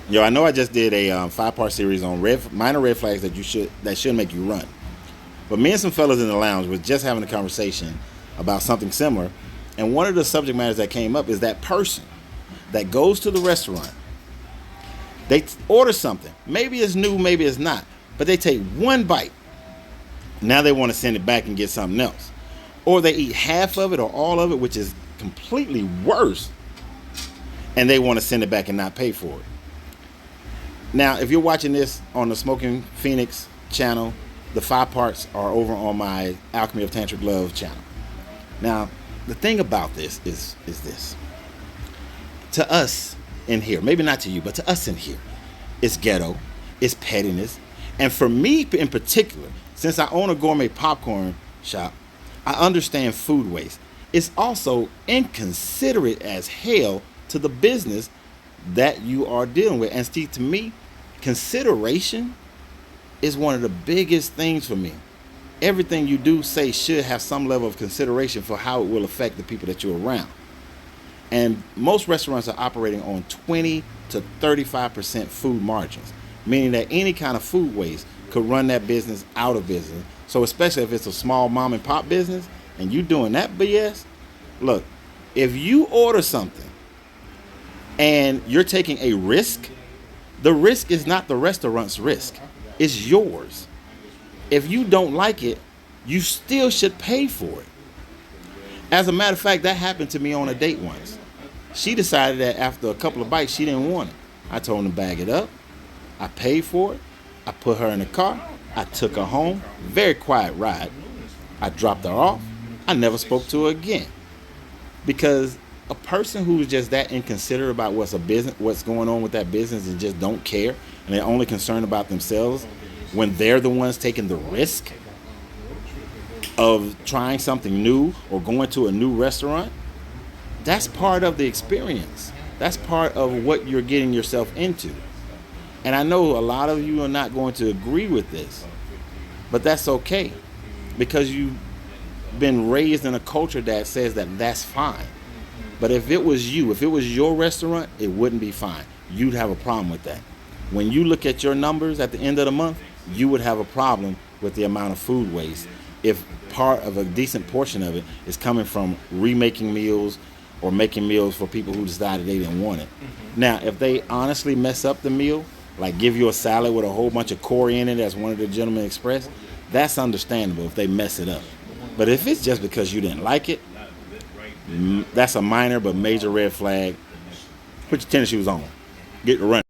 Yo, I know I just did a 5-part series on minor red flags that should make you run. But me and some fellas in the lounge was just having a conversation about something similar, and one of the subject matters that came up is that person that goes to the restaurant. They order something. Maybe it's new, maybe it's not, but they take one bite. Now they want to send it back and get something else, or they eat half of it or all of it, which is completely worse, and they want to send it back and not pay for it. Now, if you're watching this on the Smoking Phoenix channel, the 5 parts are over on my Alchemy of Tantric Love channel. Now, the thing about this is this. To us in here, maybe not to you, but to us in here, it's ghetto, it's pettiness. And for me in particular, since I own a gourmet popcorn shop, I understand food waste. It's also inconsiderate as hell to the business that you are dealing with. And Steve, to me, consideration is one of the biggest things for me. Everything you do say should have some level of consideration for how it will affect the people that you're around. And most restaurants are operating on 20 to 35% food margins, meaning that any kind of food waste could run that business out of business. So especially if it's a small mom and pop business and you doing that BS, look, if you order something and you're taking a risk, the risk is not the restaurant's risk. It's yours. If you don't like it, you still should pay for it. As a matter of fact, that happened to me on a date once. She decided that after a couple of bites, she didn't want it. I told her to bag it up. I paid for it. I put her in the car. I took her home. Very quiet ride. I dropped her off. I never spoke to her again. Because a person who's just that inconsiderate about what's going on with that business and just don't care, and they're only concerned about themselves when they're the ones taking the risk of trying something new or going to a new restaurant, that's part of the experience. That's part of what you're getting yourself into. And I know a lot of you are not going to agree with this, but that's okay, because you've been raised in a culture that says that that's fine. But if it was your restaurant, it wouldn't be fine. You'd have a problem with that. When you look at your numbers at the end of the month, you would have a problem with the amount of food waste if part of a decent portion of it is coming from remaking meals or making meals for people who decided they didn't want it. Now, if they honestly mess up the meal, like give you a salad with a whole bunch of coriander in it, as one of the gentlemen expressed, that's understandable if they mess it up. But if it's just because you didn't like it, that's a minor but major red flag. Put your tennis shoes on. Get to running.